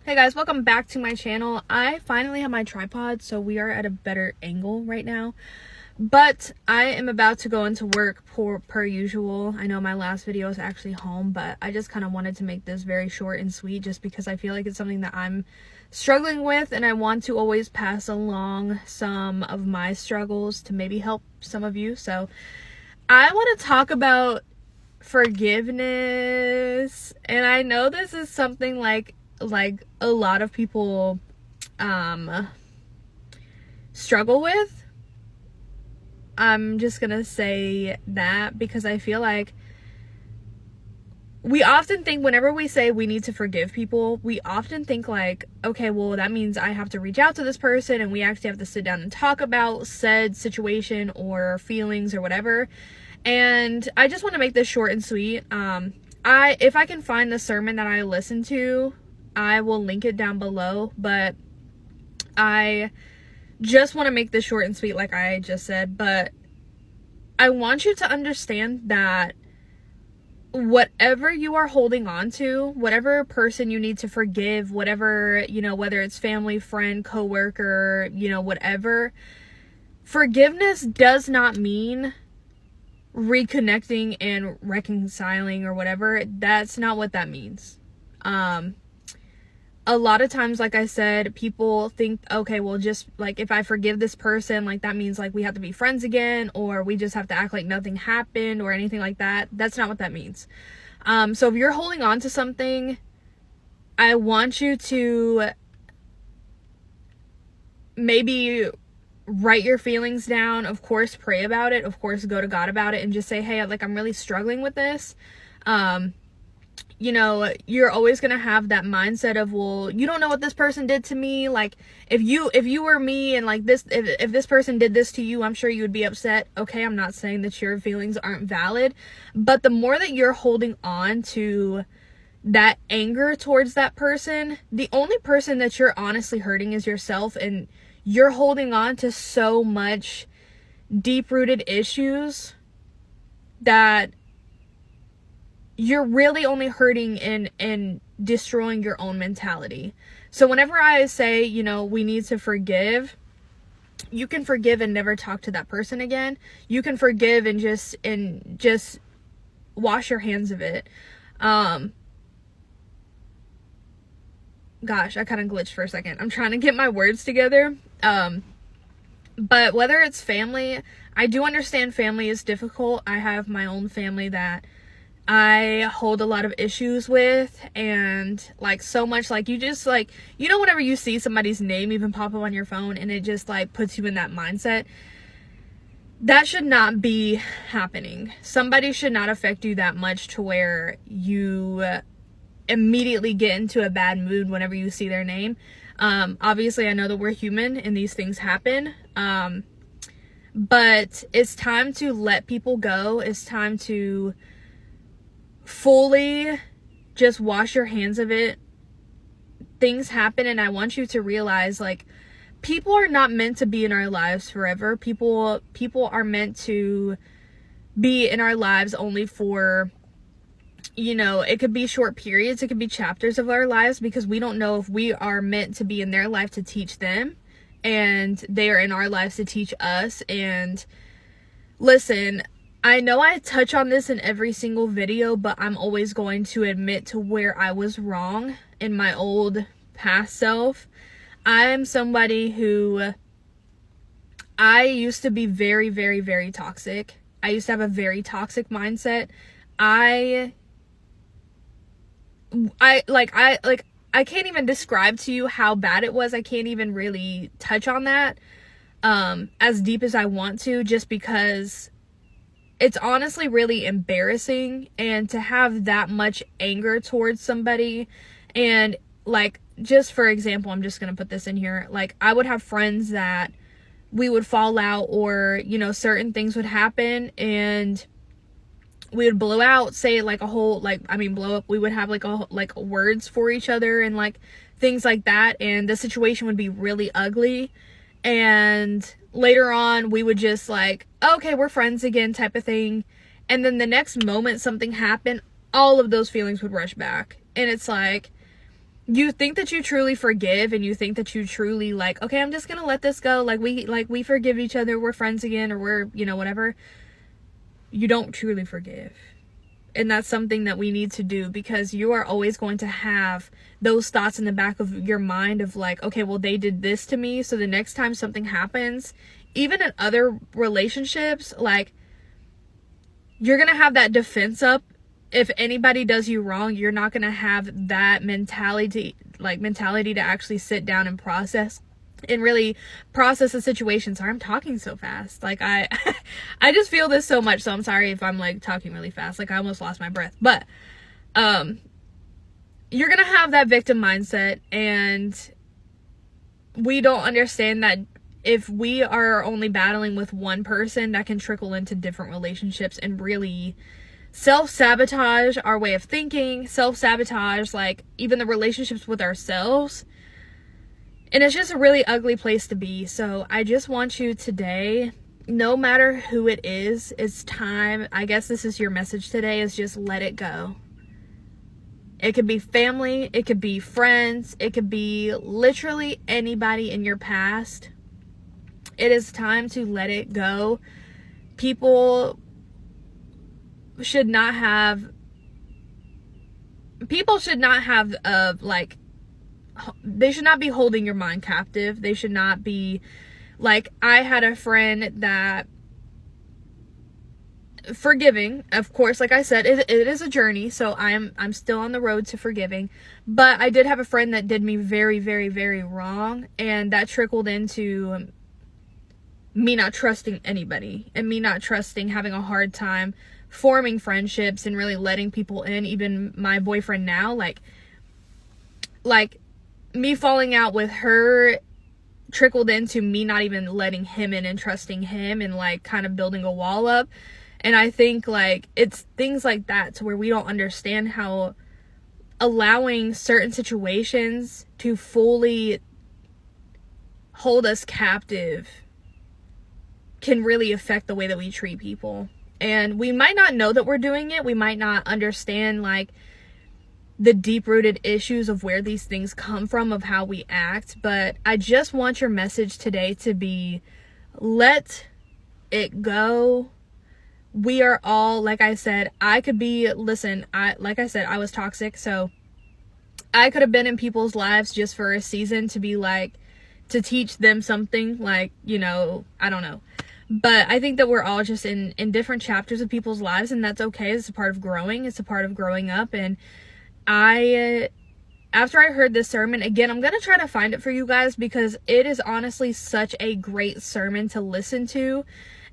Hey guys, welcome back to my channel. I finally have my tripod, so we are at a better angle right now. But I am about to go into work per usual. I know my last video is actually home, but I just kind of wanted to make this very short and sweet just because I feel like it's something that I'm struggling with, and I want to always pass along some of my struggles to maybe help some of you. So I want to talk about forgiveness, and I know this is something like a lot of people struggle with. I'm just gonna say that because I feel like we often think, whenever we say we need to forgive people, we often think like, okay, well, that means I have to reach out to this person and we actually have to sit down and talk about said situation or feelings or whatever. And I just want to make this short and sweet. If I can find the sermon that I listened to, I will link it down below, but I just want to make this short and sweet like I just said. But I want you to understand that whatever you are holding on to, whatever person you need to forgive, whatever, whether it's family, friend, coworker, whatever, forgiveness does not mean reconnecting and reconciling or whatever. That's not what that means. A lot of times, like I said, people think, okay, well, just like if I forgive this person, like that means like we have to be friends again, or we just have to act like nothing happened or anything like that. That's not what that means. So if you're holding on to something, I want you to maybe write your feelings down. Of course, pray about it. Of course, go to God about it and just say, hey, like I'm really struggling with this. You're always going to have that mindset of, well, you don't know what this person did to me. Like if you were me and like this, if this person did this to you, I'm sure you would be upset. Okay. I'm not saying that your feelings aren't valid, but the more that you're holding on to that anger towards that person, the only person that you're honestly hurting is yourself. And you're holding on to so much deep-rooted issues that you're really only hurting and destroying your own mentality. So whenever I say, we need to forgive, you can forgive and never talk to that person again. You can forgive and just wash your hands of it. Gosh, I kind of glitched for a second. I'm trying to get my words together. But whether it's family, I do understand family is difficult. I have my own family that I hold a lot of issues with, and like so much, like you just like, whenever you see somebody's name even pop up on your phone and it just like puts you in that mindset, that should not be happening. Somebody should not affect you that much to where you immediately get into a bad mood whenever you see their name. Obviously I know that we're human and these things happen. But it's time to let people go. It's time to fully just wash your hands of it. Things happen, and I want you to realize, like, people are not meant to be in our lives forever. People are meant to be in our lives only for, it could be short periods, it could be chapters of our lives, because we don't know if we are meant to be in their life to teach them and they are in our lives to teach us. And listen, I know I touch on this in every single video, but I'm always going to admit to where I was wrong in my old past self. I am somebody who, I used to be very, very, very toxic. I used to have a very toxic mindset. I can't even describe to you how bad it was. I can't even really touch on that as deep as I want to, just because it's honestly really embarrassing. And to have that much anger towards somebody, and like, just for example, I'm just gonna put this in here, like I would have friends that we would fall out, or certain things would happen and we would blow out, say like a whole, blow up. We would have like words for each other and like things like that, and the situation would be really ugly. And later on we would just like, okay, we're friends again type of thing. And then the next moment something happened, all of those feelings would rush back. And it's like, you think that you truly forgive, and you think that you truly like, okay, I'm just gonna let this go, like we forgive each other, we're friends again, or we're, you know, whatever. You don't truly forgive. And that's something that we need to do, because you are always going to have those thoughts in the back of your mind of like, okay, well, they did this to me, so the next time something happens, even in other relationships, like, you're gonna have that defense up. If anybody does you wrong, you're not gonna have that mentality to actually sit down and process and really process the situation. Sorry, I'm talking so fast. Like, I just feel this so much, so I'm sorry if I'm like talking really fast. Like, I almost lost my breath. But you're gonna have that victim mindset, and we don't understand that if we are only battling with one person, that can trickle into different relationships and really self-sabotage our way of thinking, self-sabotage like even the relationships with ourselves. And it's just a really ugly place to be. So I just want you today, no matter who it is, it's time. I guess this is your message today, is just let it go. It could be family, it could be friends, it could be literally anybody in your past. It is time to let it go. People should not have like, they should not be holding your mind captive. They should not be like, I had a friend that, forgiving, of course, like I said, it is a journey, so I'm still on the road to forgiving, but I did have a friend that did me very, very, very wrong, and that trickled into me not trusting anybody, and me not trusting, having a hard time forming friendships and really letting people in. Even my boyfriend now, like me falling out with her trickled into me not even letting him in and trusting him, and like kind of building a wall up. And I think like it's things like that to where we don't understand how allowing certain situations to fully hold us captive can really affect the way that we treat people. And we might not know that we're doing it. We might not understand like the deep-rooted issues of where these things come from, of how we act. But I just want your message today to be, let it go. We are all, like I said, I was toxic, so I could have been in people's lives just for a season to be like, to teach them something, like, you know, I don't know. But I think that we're all just in different chapters of people's lives, and that's okay. It's a part of growing. It's a part of growing up. And after I heard this sermon, again, I'm going to try to find it for you guys, because it is honestly such a great sermon to listen to.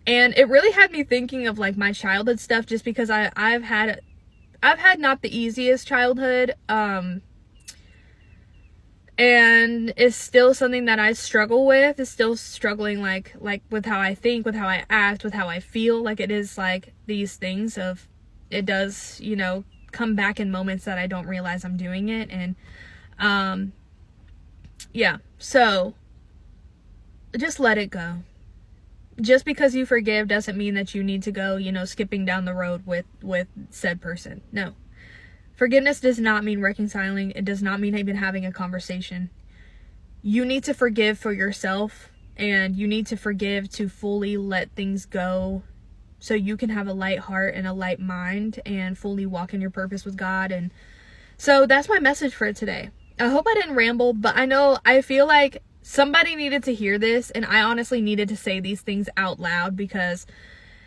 And it really had me thinking of like my childhood stuff, just because I've had not the easiest childhood. And it's still something that I struggle with. It's still struggling like with how I think, with how I act, with how I feel. Like, it is like these things of, it does, you know, come back in moments that I don't realize I'm doing it. And yeah, so just let it go. Just because you forgive doesn't mean that you need to go, you know, skipping down the road with said person. No. Forgiveness does not mean reconciling. It does not mean even having a conversation. You need to forgive for yourself, and you need to forgive to fully let things go, so you can have a light heart and a light mind and fully walk in your purpose with God. And so that's my message for today. I hope I didn't ramble, but I feel like somebody needed to hear this, and I honestly needed to say these things out loud, because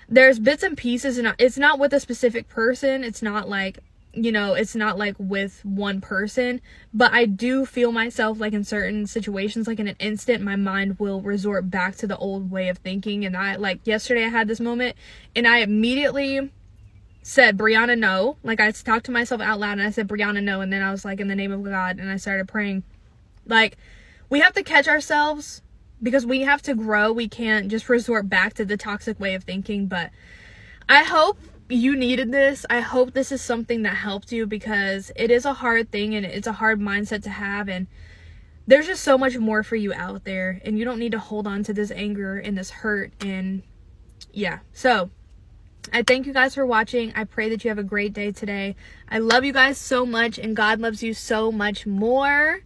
there's bits and pieces, and it's not with a specific person. It's not like, you know, it's not like with one person, but I do feel myself like in certain situations, like in an instant, my mind will resort back to the old way of thinking. And I, like yesterday, I had this moment, and I immediately said, Brianna, no. Like, I talked to myself out loud, and I said, Brianna, no. And then I was like, in the name of God, and I started praying. Like, we have to catch ourselves, because we have to grow. We can't just resort back to the toxic way of thinking. But I hope you needed this. I hope this is something that helped you, because it is a hard thing, and it's a hard mindset to have, and there's just so much more for you out there, and you don't need to hold on to this anger and this hurt. And yeah, so I thank you guys for watching. I pray that you have a great day today. I love you guys so much, and God loves you so much more.